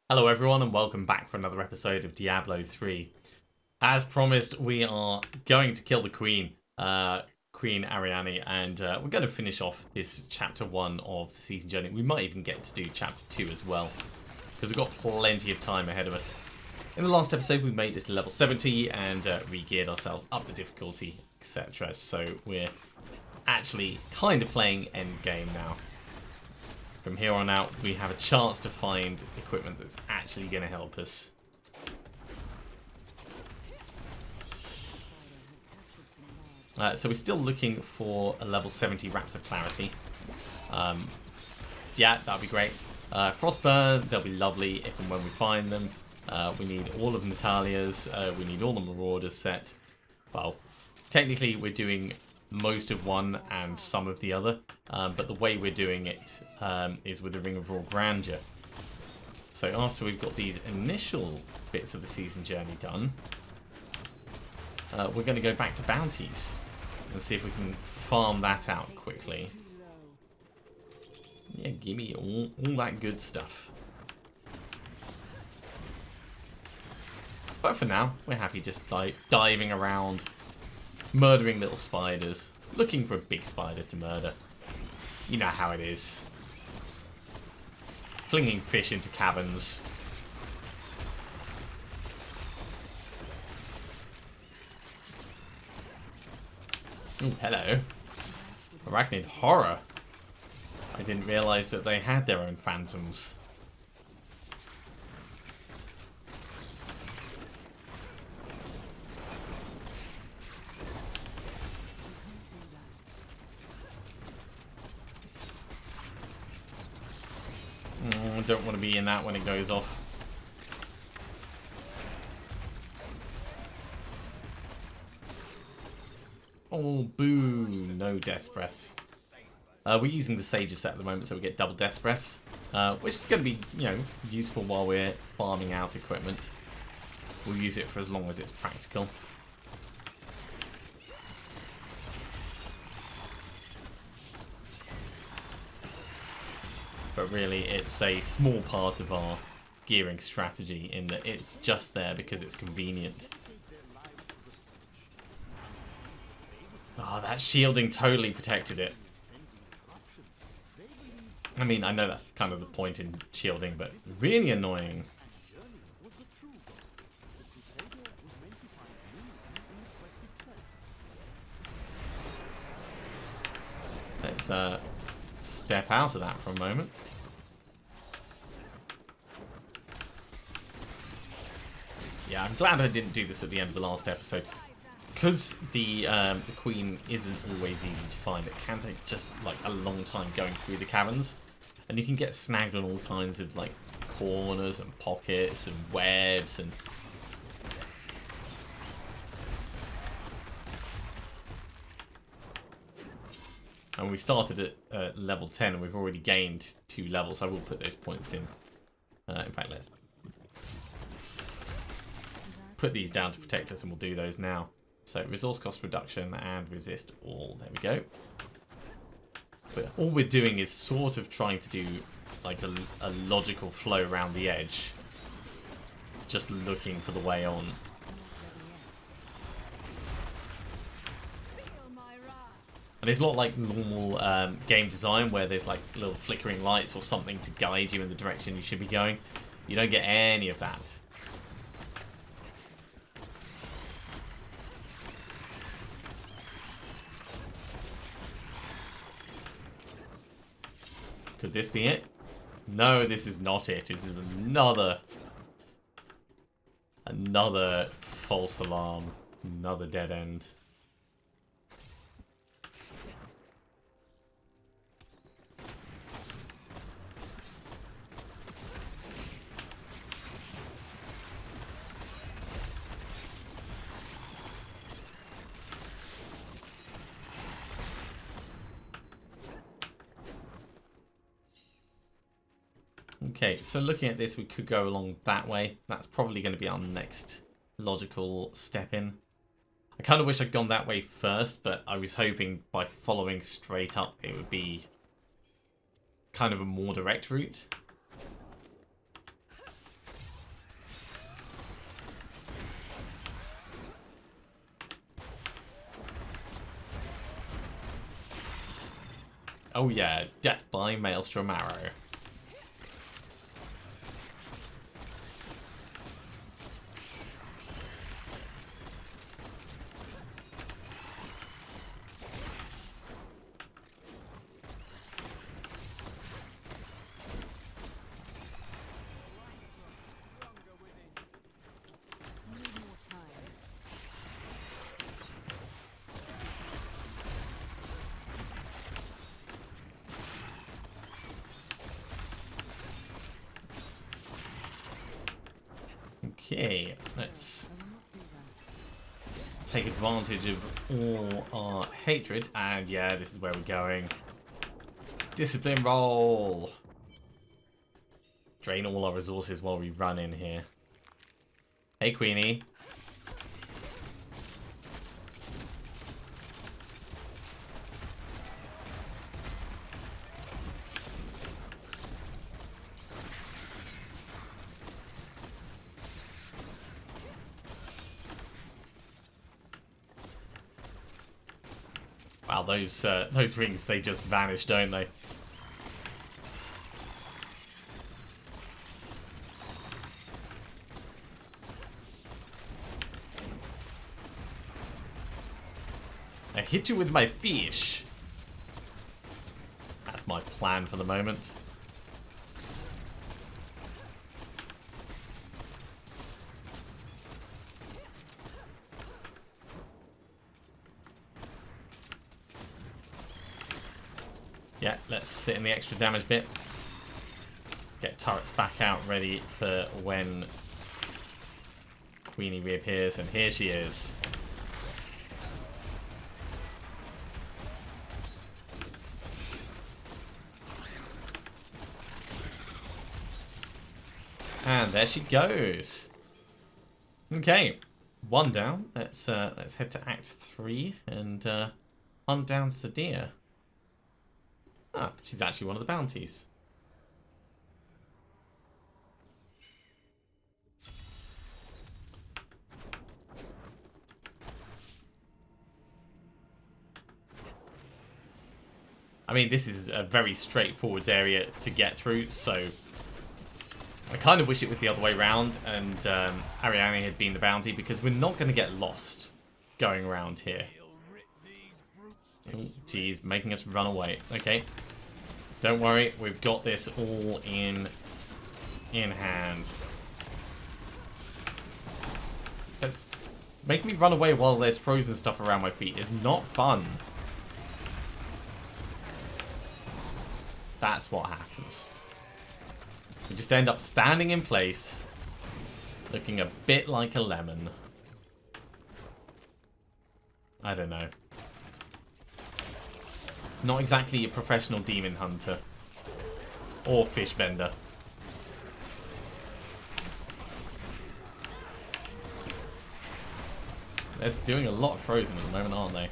Hello everyone and welcome back for another episode of Diablo 3. As promised, we are going to kill the Queen, Queen ARANEAE, and we're going to finish off this Chapter 1 of the Season Journey. We might even get to do Chapter 2 as well, because we've got plenty of time ahead of us. In the last episode we made it to level 70 and re-geared ourselves up the difficulty, etc. So we're actually kind of playing endgame now. From here on out, we have a chance to find equipment that's actually going to help us. So we're still looking for a level 70 Wraps of Clarity. Yeah, that'd be great. Frostburn, they'll be lovely if and when we find them. We need all of Natalya's. We need all the Maurauder's set. Well, technically we're doing most of one and some of the other, but the way we're doing it is with the Ring of Raw Grandeur. So after we've got these initial bits of the season journey done, we're going to go back to bounties and see if we can farm that out quickly. Yeah, give me all that good stuff. But for now, we're happy just like diving around, murdering little spiders, looking for a big spider to murder. You know how it is. Flinging fish into caverns. Oh, hello. Arachnid horror. I didn't realise that they had their own phantoms. I don't want to be in that when it goes off. Oh, boo. No death breaths. We're using the Sage's set at the moment, so we get double death breaths, which is going to be, you know, useful while we're farming out equipment. We'll use it for as long as it's practical. But really, it's a small part of our gearing strategy in that it's just there because it's convenient. Oh, that shielding totally protected it. I mean, I know that's kind of the point in shielding, but really annoying. Let's step out of that for a moment. Yeah, I'm glad I didn't do this at the end of the last episode. Because the Queen isn't always easy to find, it can take just like a long time going through the caverns. And you can get snagged on all kinds of like corners and pockets and webs and... And we started at level 10 and we've already gained 2 levels. I will put those points in. In fact, let's put these down to protect us and we'll do those now. So resource cost reduction and resist all. There we go. But all we're doing is sort of trying to do like a logical flow around the edge. Just looking for the way on. And it's not like normal game design where there's like little flickering lights or something to guide you in the direction you should be going. You don't get any of that. Could this be it? No, this is not it. This is another false alarm. Another dead end. Okay, so looking at this, we could go along that way. That's probably going to be our next logical step in. I kind of wish I'd gone that way first, but I was hoping by following straight up it would be kind of a more direct route. Oh yeah, death by Maelstrom Arrow. Okay, let's take advantage of all our hatred, and yeah, this is where we're going. Discipline roll! Drain all our resources while we run in here. Hey, Queenie. Wow, those rings, they just vanish, don't they? I hit you with my fish. That's my plan for the moment. Yeah, let's sit in the extra damage bit. Get turrets back out ready for when Queenie reappears, and here she is. And there she goes. Okay, one down. Let's head to Act 3 and hunt down Sadir. Ah, she's actually one of the bounties. I mean, this is a very straightforward area to get through, so I kind of wish it was the other way around and ARANEAE had been the bounty, because we're not going to get lost going around here. Oh, geez, making us run away. Okay. Don't worry, we've got this all in hand. That's, making me run away while there's frozen stuff around my feet is not fun. That's what happens. We just end up standing in place, looking a bit like a lemon. I don't know. Not exactly a professional demon hunter. Or fish vendor. They're doing a lot of frozen at the moment, aren't they?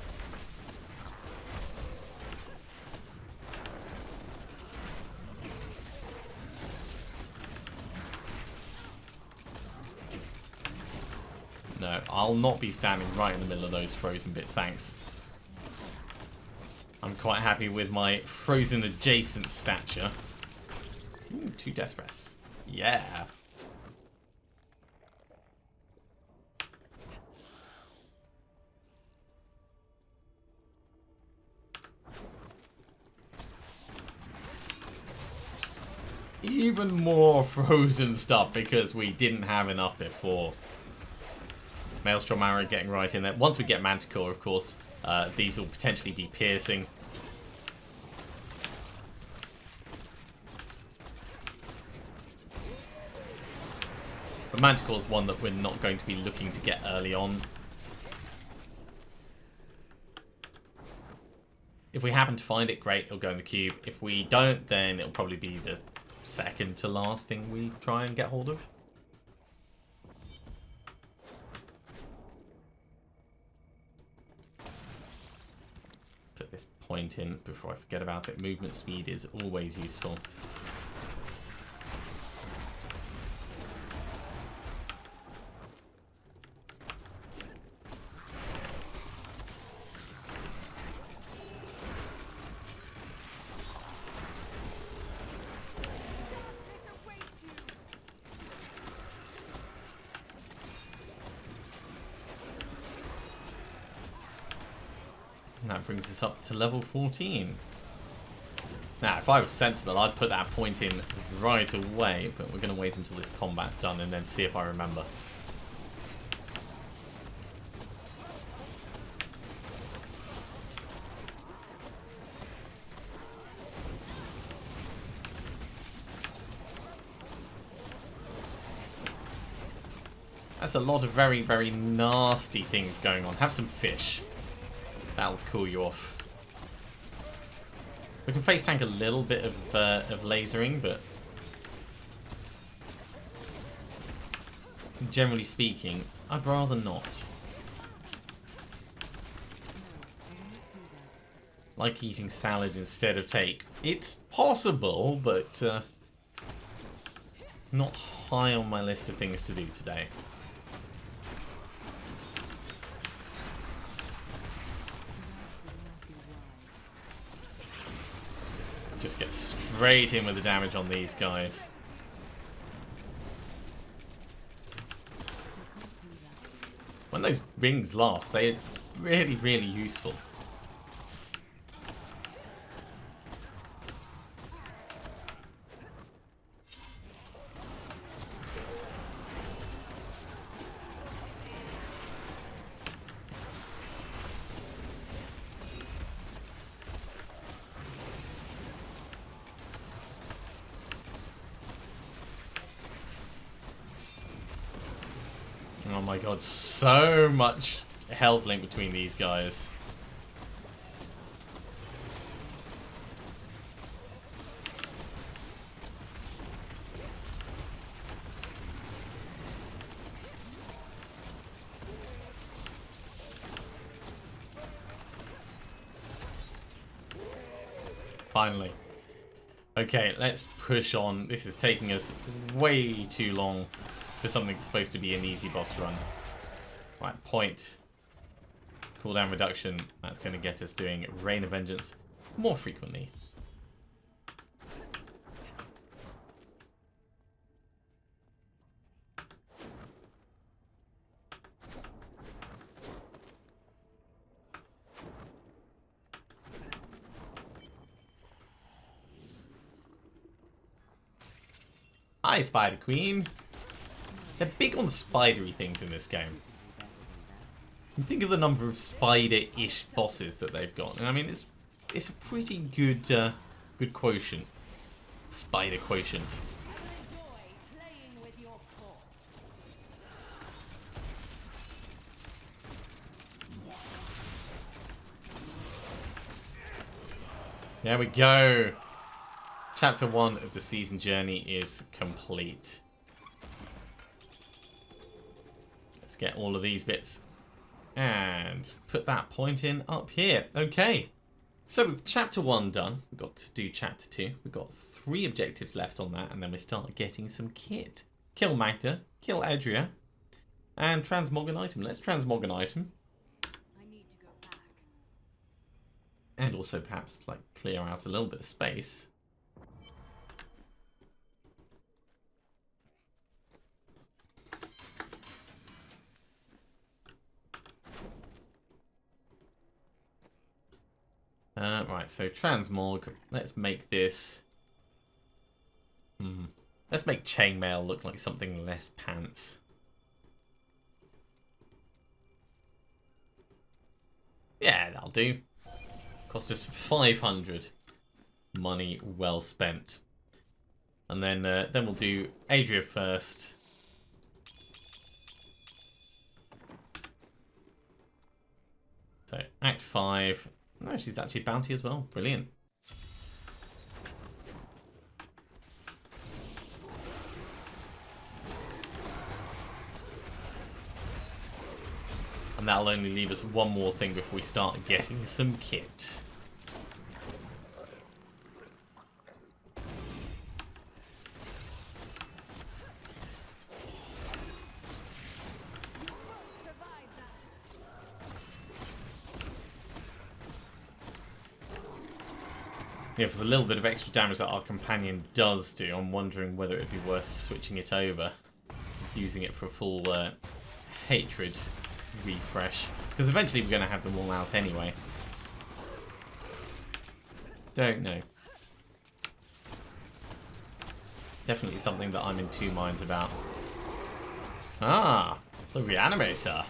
No, I'll not be standing right in the middle of those frozen bits, thanks. I'm quite happy with my frozen adjacent stature. Ooh, 2 death threats. Yeah. Even more frozen stuff because we didn't have enough before. Maelstrom Arrow getting right in there. Once we get Manticore, of course, these will potentially be piercing. But Manticore is one that we're not going to be looking to get early on. If we happen to find it, great, it'll go in the cube. If we don't, then it'll probably be the second to last thing we try and get hold of. Put this point in before I forget about it. Movement speed is always useful. And that brings us up to level 14. Now, if I was sensible, I'd put that point in right away, but we're going to wait until this combat's done and then see if I remember. That's a lot of very, very nasty things going on. Have some fish. That'll cool you off. We can face tank a little bit of lasering, but generally speaking, I'd rather not. Like eating salad instead of take. It's possible, but not high on my list of things to do today. Just get straight in with the damage on these guys. When those rings last, they're really, really useful. Oh my god, so much health link between these guys. Finally. Okay, let's push on. This is taking us way too long for something that's supposed to be an easy boss run. Right, point. Cooldown reduction. That's going to get us doing Rain of Vengeance more frequently. Hi, Spider Queen. They're big on spidery things in this game. You think of the number of spider-ish bosses that they've got, and I mean it's a pretty good good quotient. Spider quotient. There we go. Chapter 1 of the season journey is complete. Let's get all of these bits and put that point in up here. Okay. So with chapter 1 done, we've got to do chapter 2. We've got 3 objectives left on that, and then we start getting some kit. Kill Magda, kill Adria, and transmog an item. Let's transmog an item. I need to go back. And also perhaps like clear out a little bit of space. Right, so transmog. Let's make this. Let's make chainmail look like something less pants. Yeah, that'll do. Cost us 500. Money well spent. And then we'll do Adria first. So Act 5. No, she's actually bounty as well. Brilliant. And that'll only leave us one more thing before we start getting some kit. Yeah, for the little bit of extra damage that our companion does do, I'm wondering whether it'd be worth switching it over, using it for a full hatred refresh, because eventually we're going to have them all out anyway. Don't know. Definitely something that I'm in two minds about. Ah, the reanimator.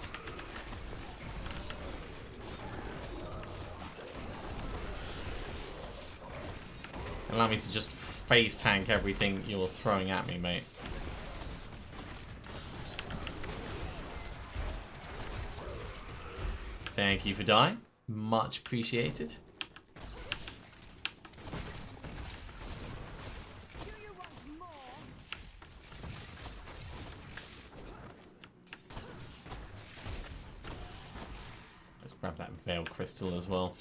Allow me to just face tank everything you're throwing at me, mate. Thank you for dying. Much appreciated. Let's grab that Veil Crystal as well.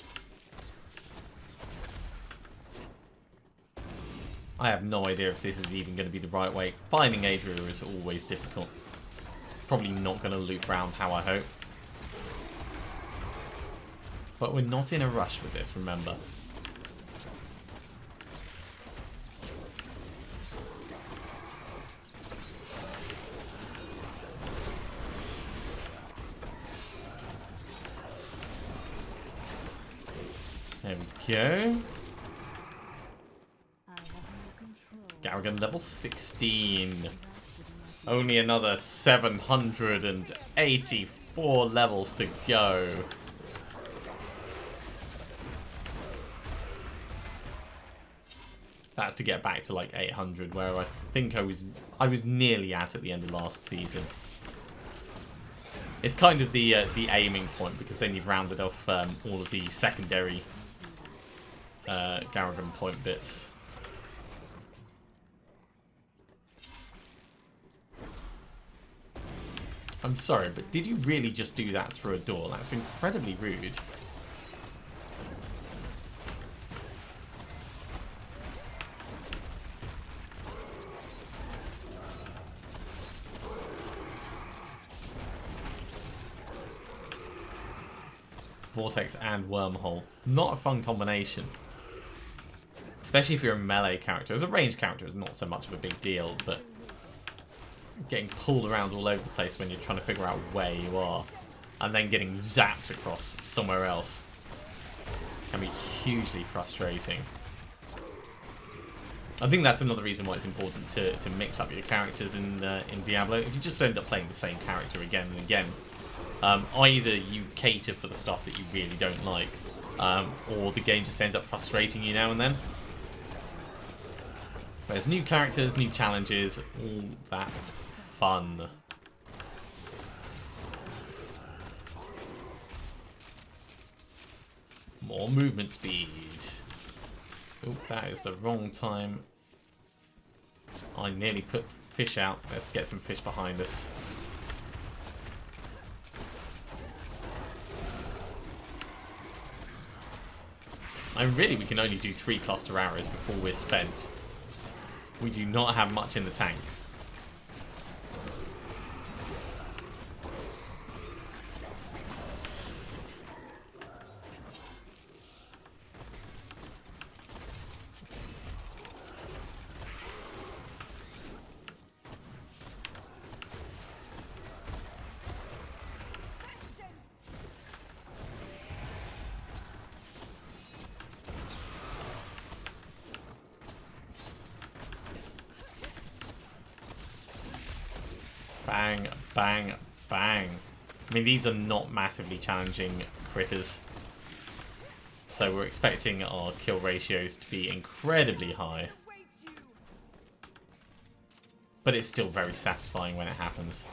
I have no idea if this is even going to be the right way. Finding Adria is always difficult. It's probably not going to loop round how I hope. But we're not in a rush with this, remember. There we go. Garrigan level 16. Only another 784 levels to go. That's to get back to like 800, where I think I was nearly at the end of last season. It's kind of the aiming point, because then you've rounded off all of the secondary Garrigan point bits. I'm sorry, but did you really just do that through a door? That's incredibly rude. Vortex and Wormhole. Not a fun combination. Especially if you're a melee character. As a ranged character, it's not so much of a big deal, but getting pulled around all over the place when you're trying to figure out where you are, and then getting zapped across somewhere else can be hugely frustrating. I think that's another reason why it's important to mix up your characters in Diablo. If you just end up playing the same character again and again, either you cater for the stuff that you really don't like, or the game just ends up frustrating you now and then. There's new characters, new challenges, all that fun. More movement speed. Oh, that is the wrong time. I nearly put fish out. Let's get some fish behind us. And really, we can only do 3 cluster arrows before we're spent. We do not have much in the tank. Bang, bang, bang. I mean, these are not massively challenging critters, so we're expecting our kill ratios to be incredibly high. But it's still very satisfying when it happens.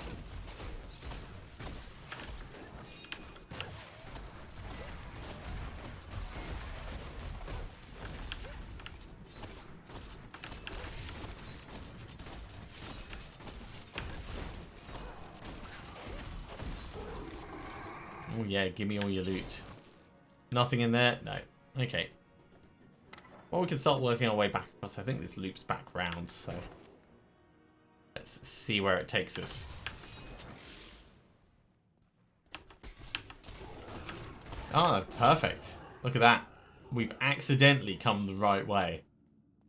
Oh yeah, give me all your loot. Nothing in there? No. Okay. Well, we can start working our way back across. I think this loops back round, so let's see where it takes us. Ah, perfect. Look at that. We've accidentally come the right way.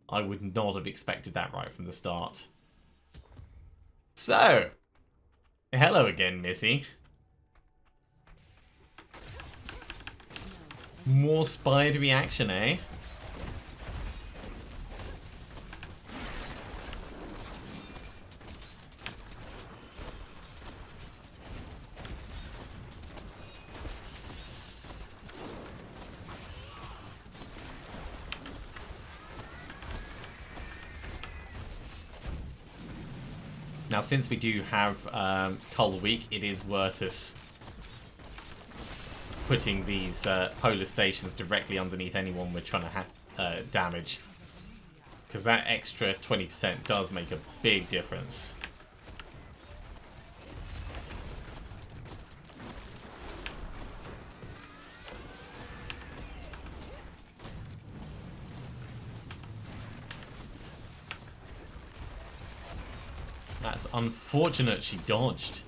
I would not have expected that right from the start. So, hello again, Missy. More spidery action, eh? Now, since we do have Cull Week, it is worth us putting these polar stations directly underneath anyone we're trying to damage. Because that extra 20% does make a big difference. That's unfortunate she dodged.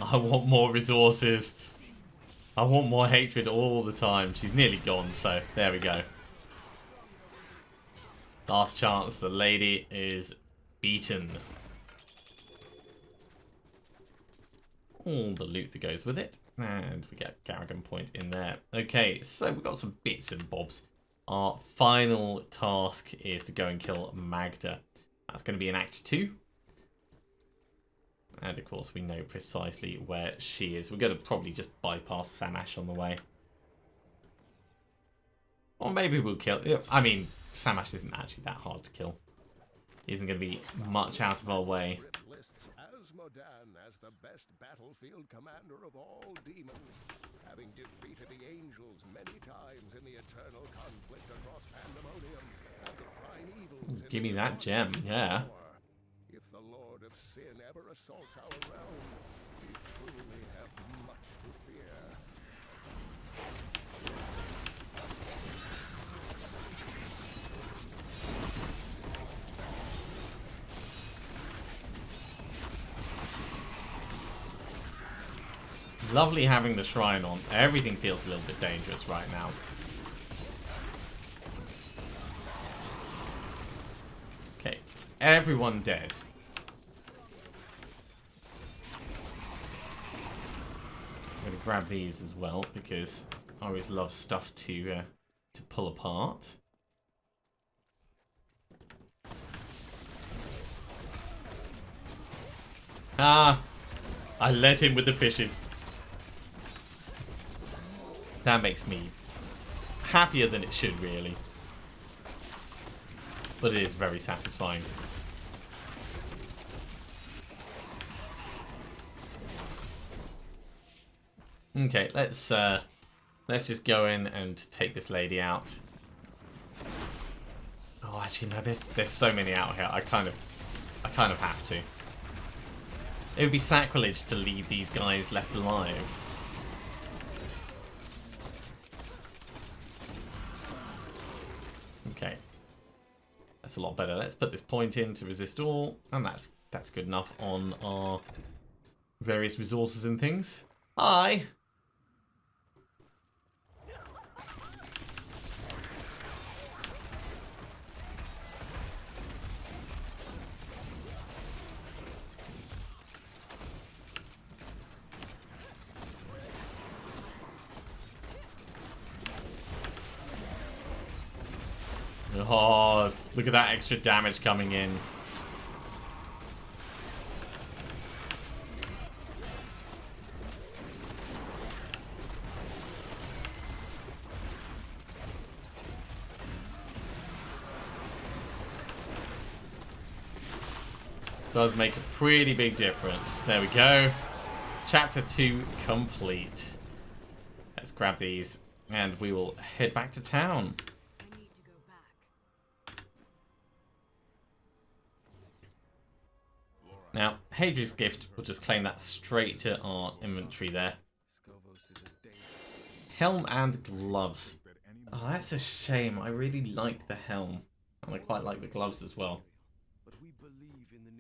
I want more resources. I want more hatred all the time. She's nearly gone, so there we go. Last chance, the lady is beaten. All the loot that goes with it. And we get Garrigan Point in there. Okay, so we've got some bits and bobs. Our final task is to go and kill Magda. That's going to be in Act 2. And of course, we know precisely where she is. We're going to probably just bypass Samash on the way. Or maybe we'll kill... I mean, Samash isn't actually that hard to kill. He isn't going to be much out of our way. As the best battlefield commander of all demons, having defeated the angels many times in the eternal conflict across Pandemonium and the prime evils. Give me that gem, yeah. If the Lord of Sin ever assaults our realm, we truly have much to fear. Lovely having the shrine on. Everything feels a little bit dangerous right now. Okay, is everyone dead? I'm going to grab these as well because I always love stuff to pull apart. Ah, I led him with the fishes. That makes me happier than it should, really. But it is very satisfying. Okay, let's just go in and take this lady out. Oh, actually, no, there's so many out here. I kind of have to. It would be sacrilege to leave these guys left alive. Okay, that's a lot better. Let's put this point in to resist all, and that's good enough on our various resources and things. Hi. Oh, look at that extra damage coming in. Does make a pretty big difference. There we go. Chapter 2 complete. Let's grab these and we will head back to town. Now, Hadrian's Gift, we'll just claim that straight to our inventory there. Helm and gloves. Oh, that's a shame. I really like the helm. And I quite like the gloves as well.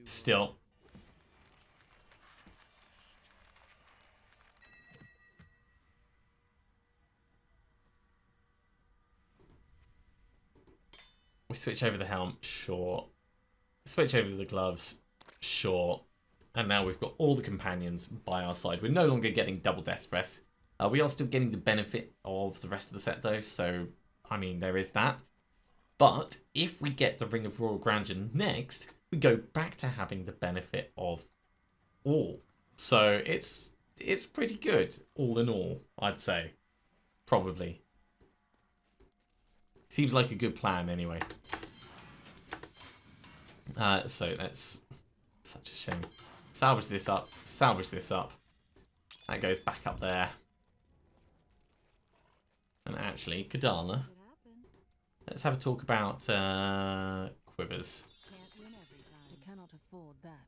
Still. We switch over the helm, sure. Switch over to the gloves. Sure. And now we've got all the companions by our side. We're no longer getting double death threats. We are still getting the benefit of the rest of the set though. So, I mean, there is that. But if we get the Ring of Royal Grandeur next, we go back to having the benefit of all. So it's pretty good, all in all, I'd say. Probably. Seems like a good plan anyway. So let's... Such a shame. Salvage this up. Salvage this up. That goes back up there. And actually, Kadala. Let's have a talk about quivers. Can't win every time. I cannot afford that.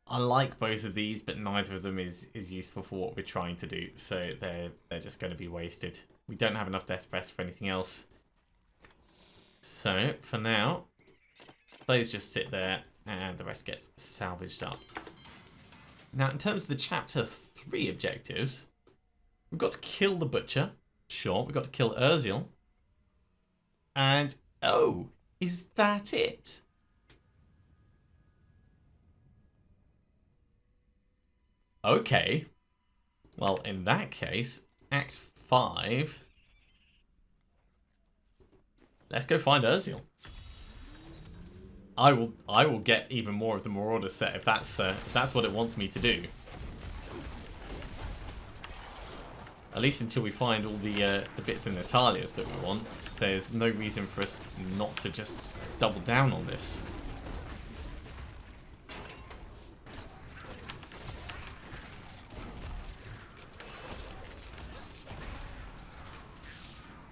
I like both of these, but neither of them is useful for what we're trying to do. So they're just going to be wasted. We don't have enough death breaths for anything else. So for now, those just sit there, and the rest gets salvaged up. Now, in terms of the Chapter 3 objectives, we've got to kill the Butcher. Sure, we've got to kill Urziel. And, oh, is that it? Okay. Well, in that case, Act 5. Let's go find Urziel. I will get even more of the Maurauder set if that's what it wants me to do. At least until we find all the bits in Natalya's that we want. There's no reason for us not to just double down on this.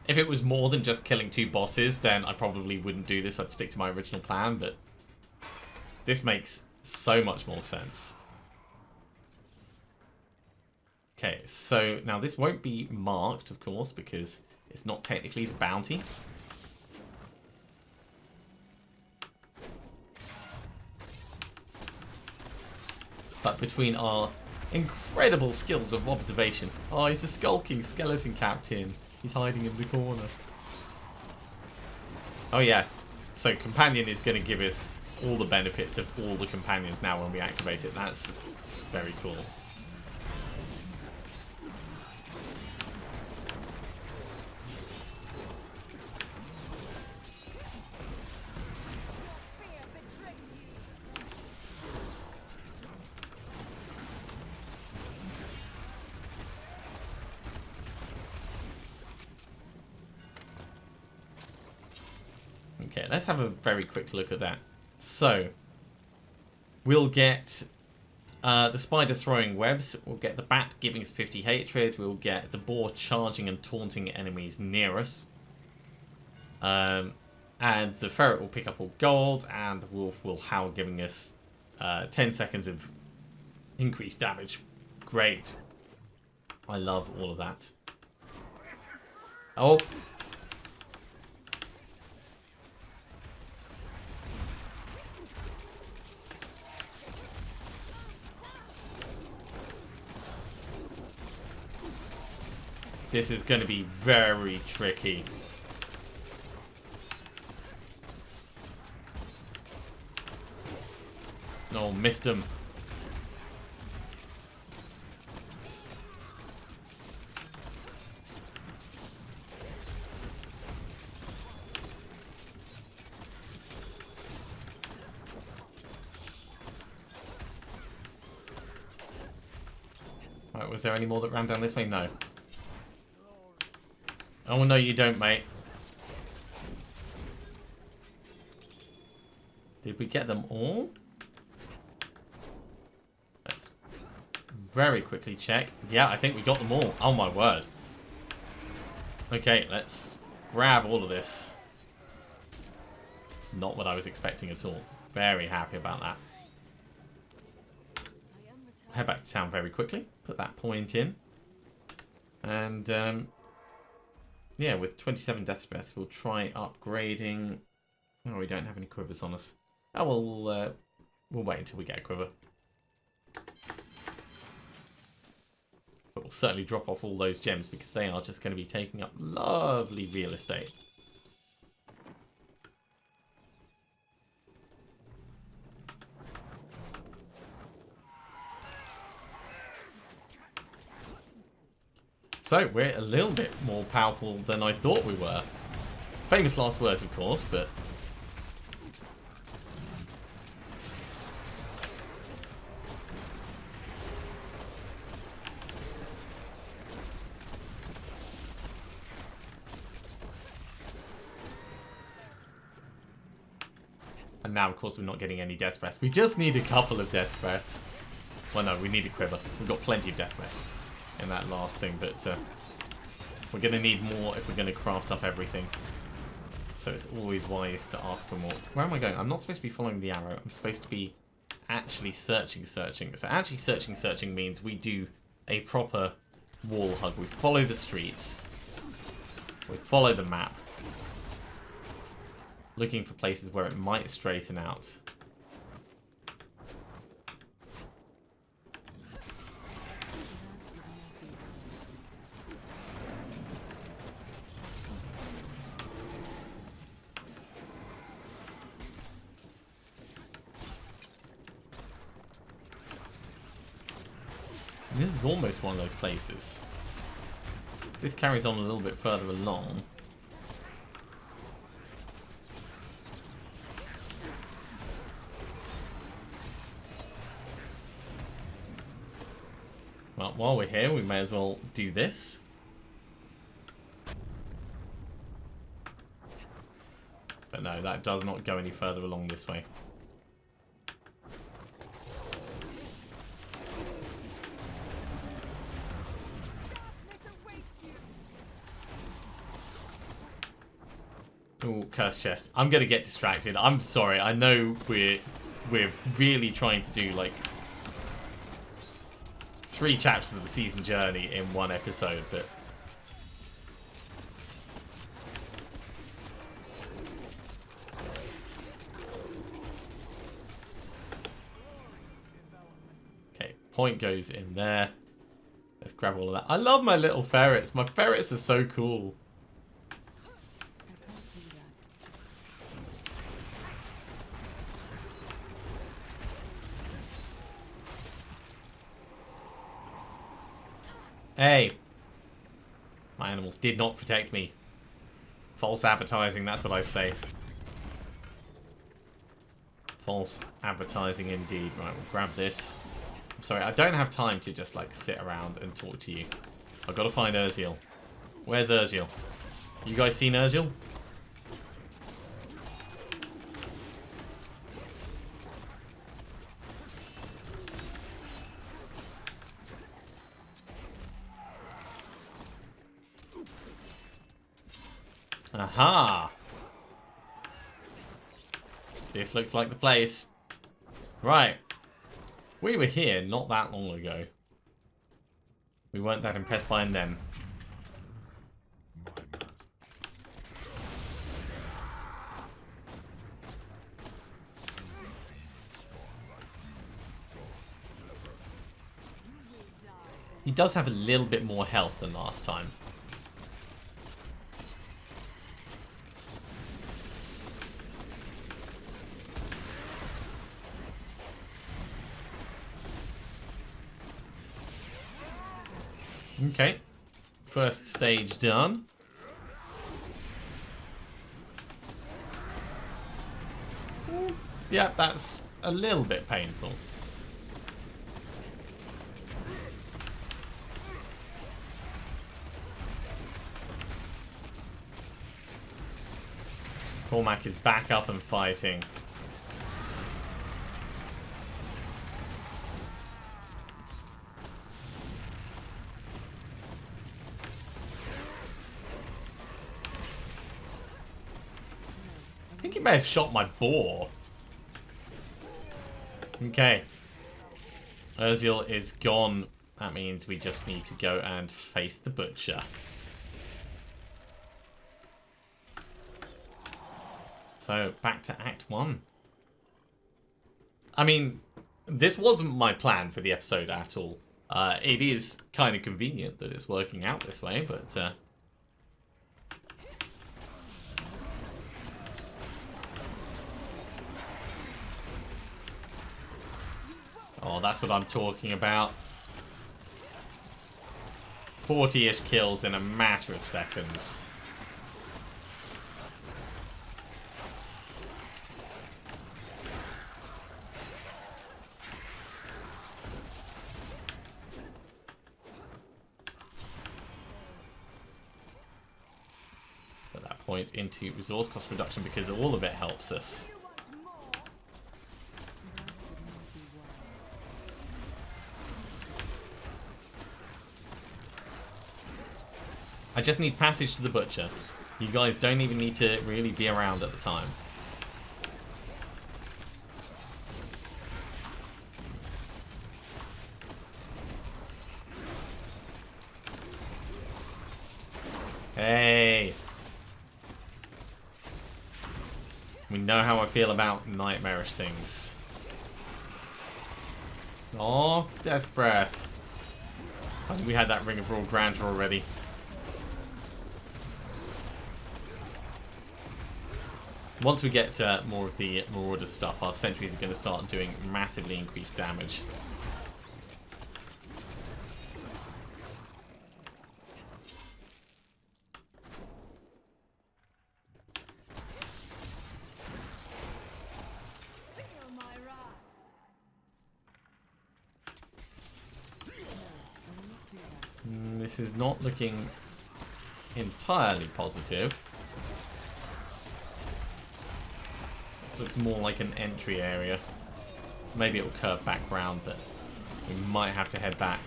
If it was more than just killing 2 bosses, then I probably wouldn't do this. I'd stick to my original plan, but this makes so much more sense. Okay, so now this won't be marked, of course, because it's not technically the bounty. But between our incredible skills of observation... Oh, he's a skulking skeleton captain. He's hiding in the corner. Oh yeah, so Companion is going to give us all the benefits of all the Companions now when we activate it. That's very cool. Okay, let's have a very quick look at that. So, we'll get the spider throwing webs, we'll get the bat giving us 50 hatred, we'll get the boar charging and taunting enemies near us. And the ferret will pick up all gold, and the wolf will howl, giving us 10 seconds of increased damage. Great. I love all of that. Oh. This is going to be very tricky. No, missed him. Right, was there any more that ran down this way? No. Oh, no, you don't, mate. Did we get them all? Let's very quickly check. Yeah, I think we got them all. Oh, my word. Okay, let's grab all of this. Not what I was expecting at all. Very happy about that. Head back to town very quickly. Put that point in. And, yeah, with 27 death breaths, we'll try upgrading. Oh, we don't have any quivers on us. Oh, we'll wait until we get a quiver. But we'll certainly drop off all those gems because they are just going to be taking up lovely real estate. So, we're a little bit more powerful than I thought we were. Famous last words, of course, but... And now, of course, we're not getting any death breaths. We just need a couple of death breaths. Well, no, we need a quiver. We've got plenty of death breaths in that last thing, but we're going to need more if we're going to craft up everything. So it's always wise to ask for more. Where am I going? I'm not supposed to be following the arrow. I'm supposed to be actually searching. So actually searching means we do a proper wall hug. We follow the streets. We follow the map. Looking for places where it might straighten out. This is almost one of those places. This carries on a little bit further along. Well, while we're here, we may as well do this. But no, that does not go any further along this way. Ooh, cursed chest. I'm gonna get distracted. I'm sorry. I know we're really trying to do like 3 chapters of the season journey in one episode, but okay, point goes in there. Let's grab all of that. I love my little ferrets. My ferrets are so cool. Hey, my animals did not protect me. False advertising, that's what I say. False advertising indeed. Right, we'll grab this. I'm sorry, I don't have time to just like sit around and talk to you. I've got to find Urziel. Where's Urziel? You guys seen Urziel? Aha! This looks like the place. Right. We were here not that long ago. We weren't that impressed by him then. He does have a little bit more health than last time. Okay, first stage done. Yeah, that's a little bit painful. Cormac is back up and fighting. I think he may have shot my boar. Okay. Urziel is gone. That means we just need to go and face the butcher. So, back to Act 1. I mean, this wasn't my plan for the episode at all. It is kind of convenient that it's working out this way, but... Oh, that's what I'm talking about. 40-ish kills in a matter of seconds. At that point into resource cost reduction because all of it helps us. I just need passage to the butcher. You guys don't even need to really be around at the time. Hey! We know how I feel about nightmarish things. Oh, Death's Breath. I think we had that Ring of Raw Grandeur already. Once we get to more of the Maurauder stuff, our sentries are going to start doing massively increased damage. This is not looking entirely positive. This looks more like an entry area. Maybe it'll curve back round, but we might have to head back.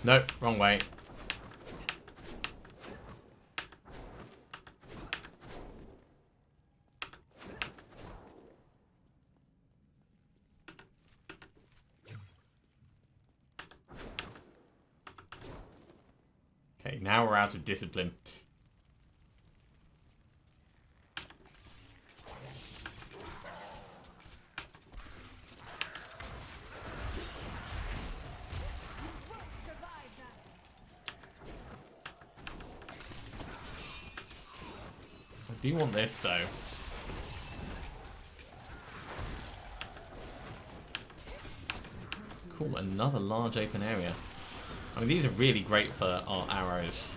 Nope, wrong way. Okay, now we're out of discipline. I do want this though. Cool, another large open area. I mean, these are really great for our arrows.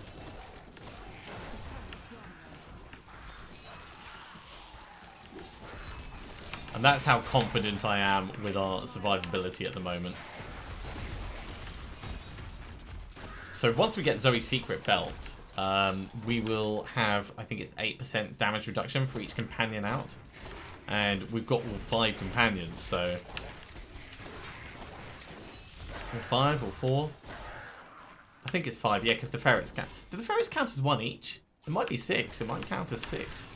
And that's how confident I am with our survivability at the moment. So once we get Zoe's secret belt, we will have, I think it's 8% damage reduction for each companion out. And we've got all 5 companions, so... Or 5 or 4? I think it's 5, yeah, because the ferrets count. Do the ferrets count as 1 each? It might be 6. It might count as 6.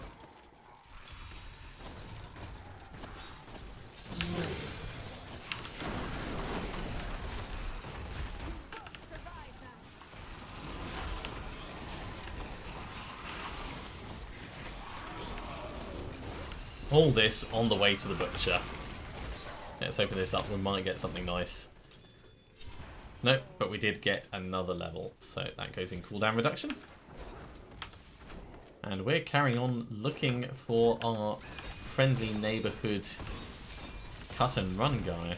All this on the way to the butcher. Let's open this up. We might get something nice. Nope, but we did get another level, so that goes in cooldown reduction. And we're carrying on looking for our friendly neighborhood cut and run guy.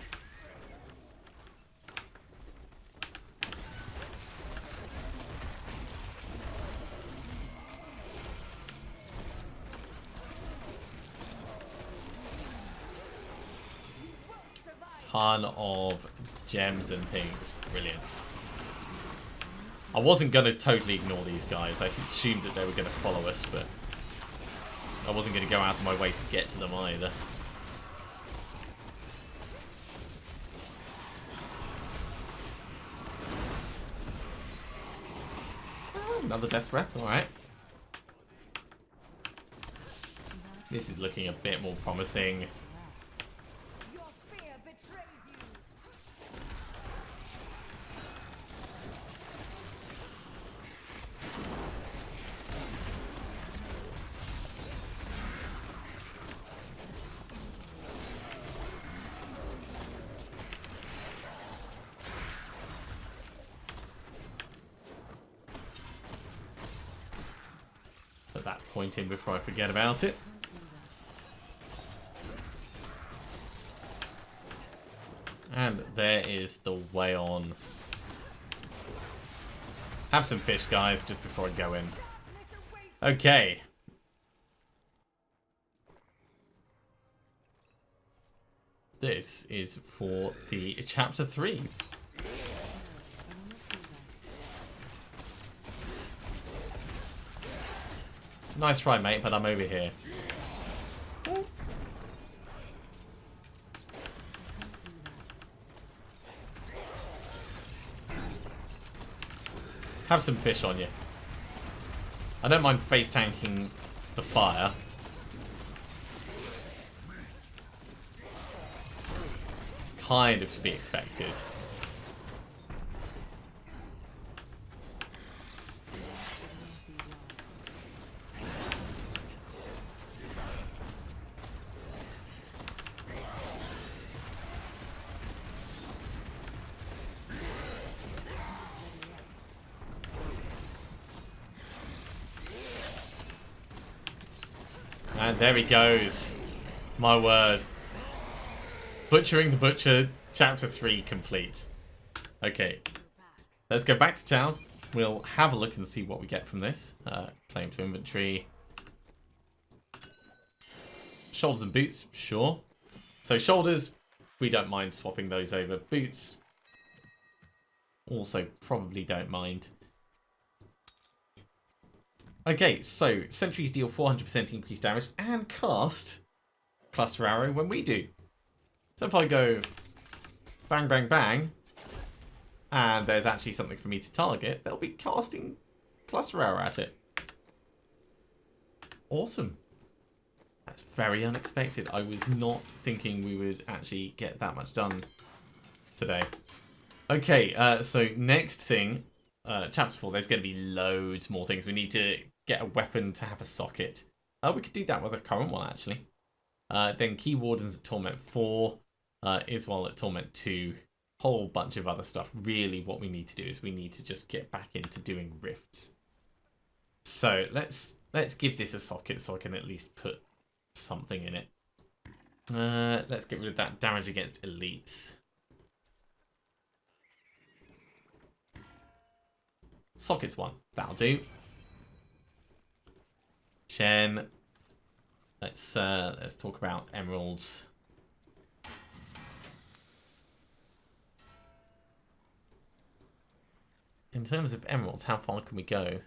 Ton of gems and things. Brilliant. I wasn't going to totally ignore these guys. I assumed that they were going to follow us, but I wasn't going to go out of my way to get to them either. Oh, another Death's Breath. Alright. This is looking a bit more promising. Put that point in before I forget about it. And there is the way on. Have some fish, guys, just before I go in. Okay. This is for the chapter 3. Nice try, mate, but I'm over here. Have some fish on you. I don't mind face tanking the fire. It's kind of to be expected. And there he goes. My word. Butchering the Butcher, chapter 3 complete. Okay. Let's go back to town. We'll have a look and see what we get from this. Claim to inventory. Shoulders and boots, sure. So shoulders, we don't mind swapping those over. Boots, also probably don't mind. Okay, so sentries deal 400% increased damage and cast cluster arrow when we do. So if I go bang, bang, bang, and there's actually something for me to target, they'll be casting cluster arrow at it. Awesome. That's very unexpected. I was not thinking we would actually get that much done today. Okay, so next thing, chapter 4, there's going to be loads more things. We need to get a weapon to have a socket. We could do that with a current one, actually. Then Key Wardens at Torment 4, Iswal at Torment 2, whole bunch of other stuff. Really, what we need to do is we need to just get back into doing rifts. So let's give this a socket so I can at least put something in it. Let's get rid of that damage against elites. Sockets 1, that'll do. Shen. Let's talk about emeralds. In terms of emeralds, how far can we go?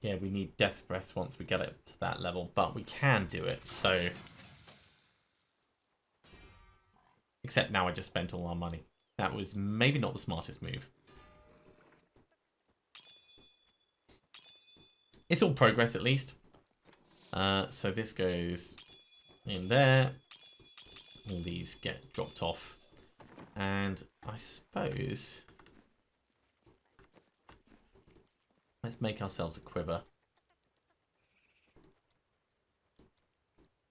Yeah, we need Death's Breath once we get it to that level, but we can do it, so... Except now I just spent all our money. That was maybe not the smartest move. It's all progress at least. So this goes in there. All these get dropped off. And I suppose... Let's make ourselves a quiver.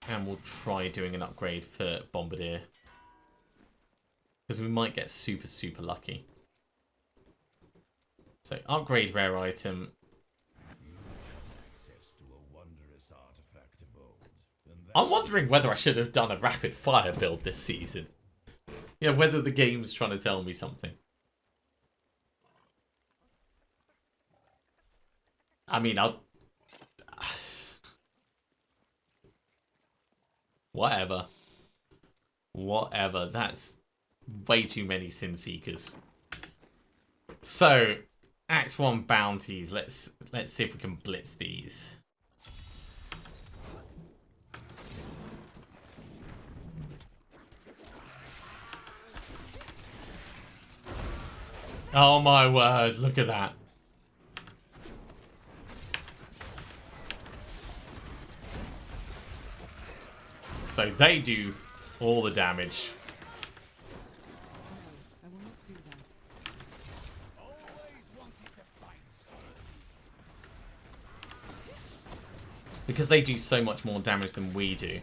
And we'll try doing an upgrade for Bombardier. Because we might get super, super lucky. So, upgrade rare item. I'm wondering whether I should have done a rapid fire build this season. Yeah, whether the game's trying to tell me something. I mean, I'll... Whatever. Whatever. That's way too many Sin Seekers. So, Act 1 bounties. Let's see if we can blitz these. Oh my word, look at that. So they do all the damage. I will not do that. Because they do so much more damage than we do.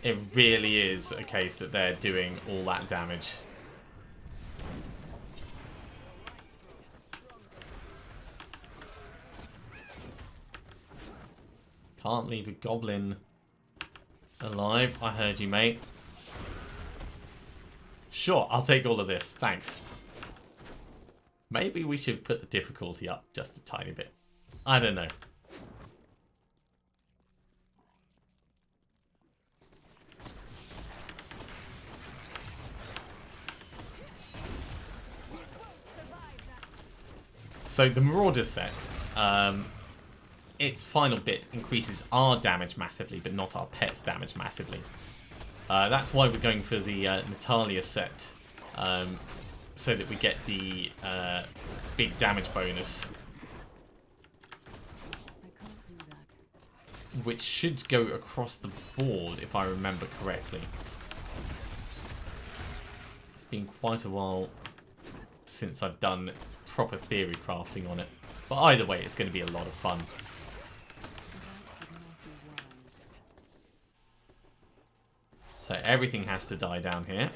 It really is a case that they're doing all that damage. Can't leave a goblin alive. I heard you, mate. Sure, I'll take all of this. Thanks. Maybe we should put the difficulty up just a tiny bit. I don't know. So the Marauder set, its final bit increases our damage massively, but not our pet's damage massively. That's why we're going for the Natalya set, so that we get the big damage bonus, which should go across the board if I remember correctly. It's been quite a while since I've done proper theory crafting on it, but either way it's going to be a lot of fun. So everything has to die down here.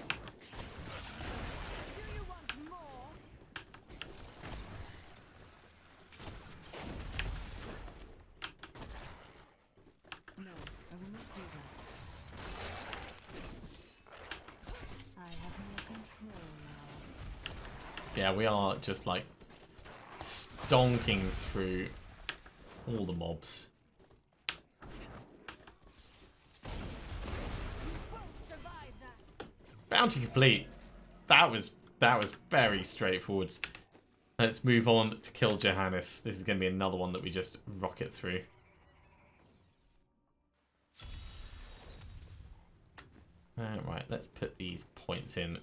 Yeah, we are just like stonking through all the mobs. Bounty complete. That was very straightforward. Let's move on to kill Johannes. This is going to be another one that we just rocket through. Right, let's put these points in.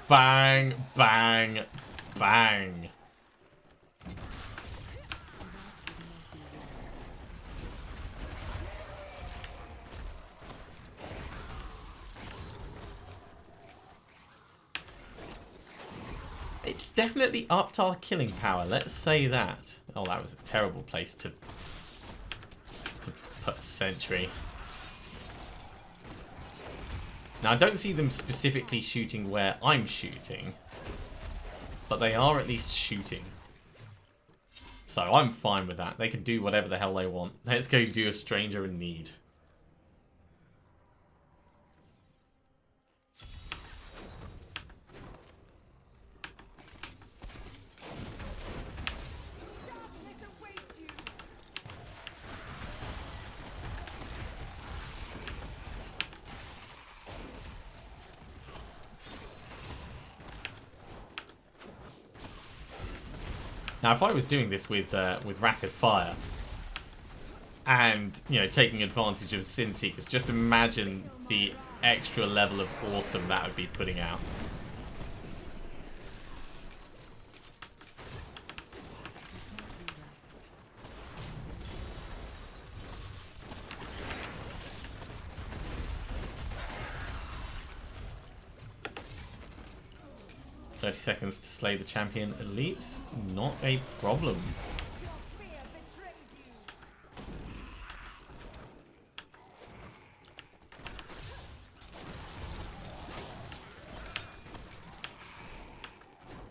Bang, bang, bang. It's definitely upped our killing power, let's say that. Oh, that was a terrible place to put a sentry. Now, I don't see them specifically shooting where I'm shooting, but they are at least shooting. So I'm fine with that. They can do whatever the hell they want. Let's go do a stranger in need. Now, if I was doing this with rapid fire and, you know, taking advantage of Sin Seekers, just imagine the extra level of awesome that would be putting out. Seconds to slay the champion elites. Not a problem.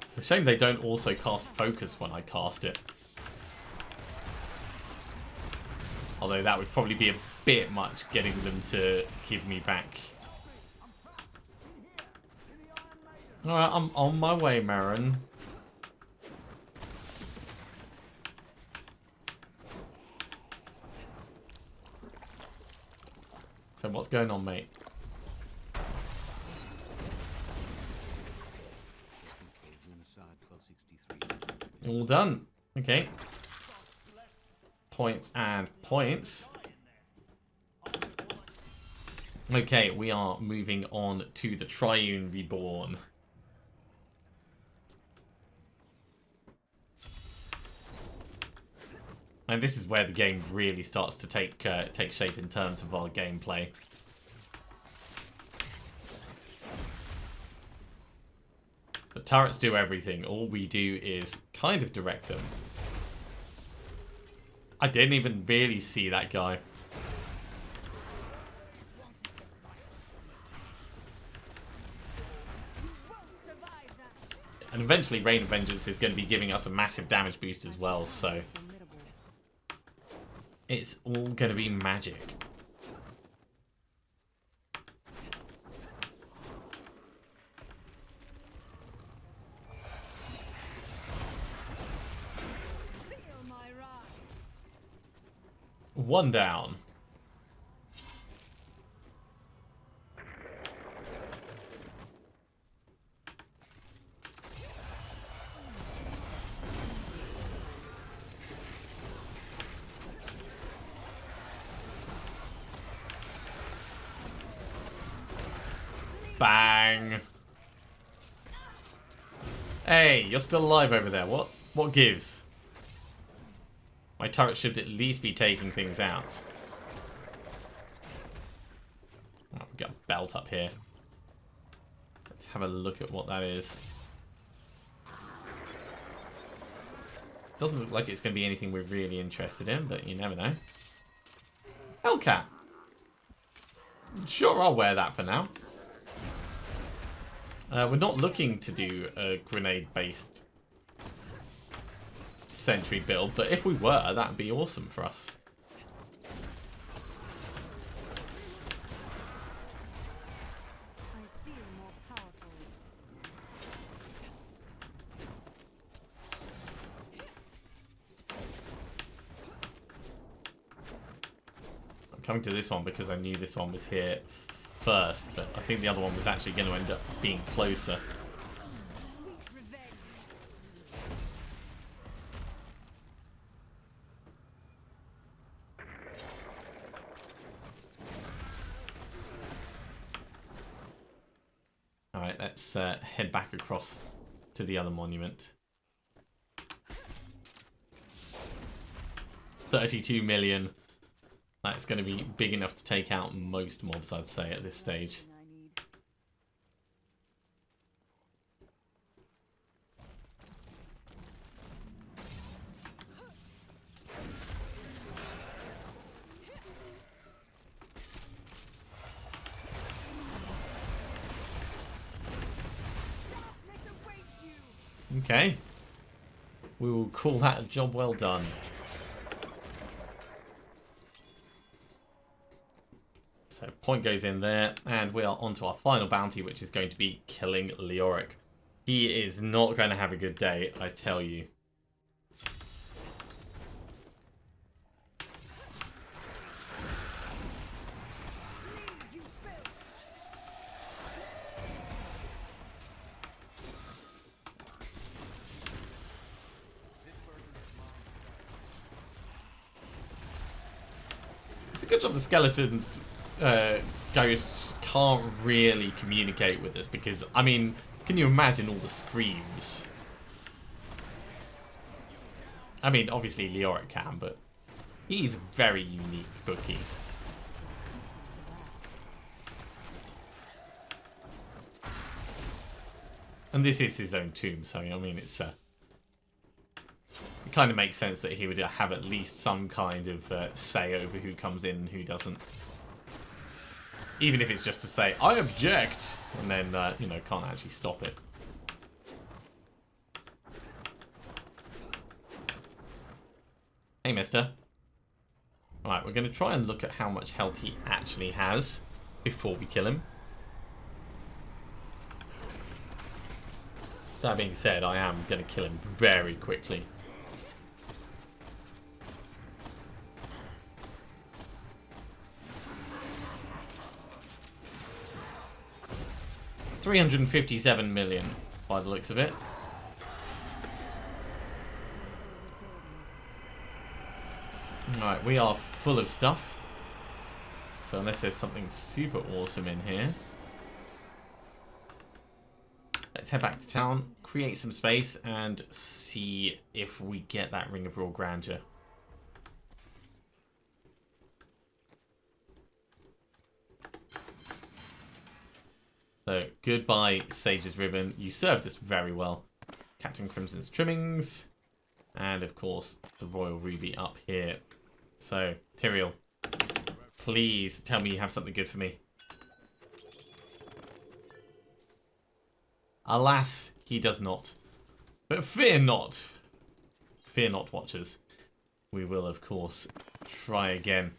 It's a shame they don't also cast focus when I cast it. Although that would probably be a bit much getting them to give me back. Alright, I'm on my way, Marin. So what's going on, mate? All done. Okay. Points and points. Okay, we are moving on to the Triune Reborn. And this is where the game really starts to take shape in terms of our gameplay. The turrets do everything. All we do is kind of direct them. I didn't even really see that guy. And eventually Rain of Vengeance is going to be giving us a massive damage boost as well, so it's all going to be magic. One down. Bang. Hey, you're still alive over there. What gives? My turret should at least be taking things out. Oh, we've got a belt up here. Let's have a look at what that is. Doesn't look like it's going to be anything we're really interested in, but you never know. Hellcat. Sure, I'll wear that for now. We're not looking to do a grenade-based Sentry build, but if we were, that would be awesome for us. I feel more powerful. I'm coming to this one because I knew this one was here first, but I think the other one was actually going to end up being closer. Alright, let's head back across to the other monument. 32 million. That's going to be big enough to take out most mobs, I'd say, at this stage. Okay. We will call that a job well done. So point goes in there, and we are on to our final bounty, which is going to be killing Leoric. He is not going to have a good day, I tell you. It's a good job the skeletons ghosts can't really communicate with us, because, I mean, can you imagine all the screams? I mean, obviously Leoric can, but he's a very unique cookie. And this is his own tomb, so, I mean, it kind of makes sense that he would have at least some kind of say over who comes in and who doesn't. Even if it's just to say, I object, and then, you know, can't actually stop it. Hey, mister. Alright, we're going to try and look at how much health he actually has before we kill him. That being said, I am going to kill him very quickly. $357 million by the looks of it. Alright, we are full of stuff. So unless there's something super awesome in here. Let's head back to town, create some space, and see if we get that Ring of Raw Grandeur. So, goodbye, Sage's Ribbon. You served us very well. Captain Crimson's Trimmings. And, of course, the Royal Ruby up here. So, Tyrael, please tell me you have something good for me. Alas, he does not. But fear not. Fear not, watchers. We will, of course, try again.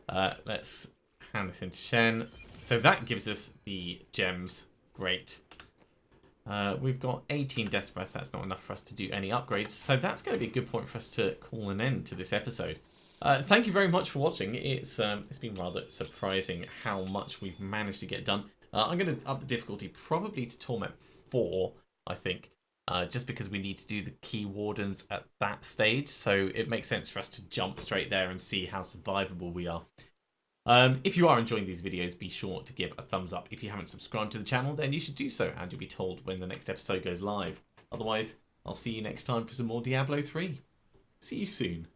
Let's hand this into Shen. So that gives us the gems. Great. We've got 18 Death's Breath. That's not enough for us to do any upgrades. So that's going to be a good point for us to call an end to this episode. Thank you very much for watching. It's been rather surprising how much we've managed to get done. I'm going to up the difficulty probably to Torment 4, I think. Just because we need to do the key wardens at that stage. So it makes sense for us to jump straight there and see how survivable we are. If you are enjoying these videos, be sure to give a thumbs up. If you haven't subscribed to the channel, then you should do so, and you'll be told when the next episode goes live. Otherwise, I'll see you next time for some more Diablo 3. See you soon.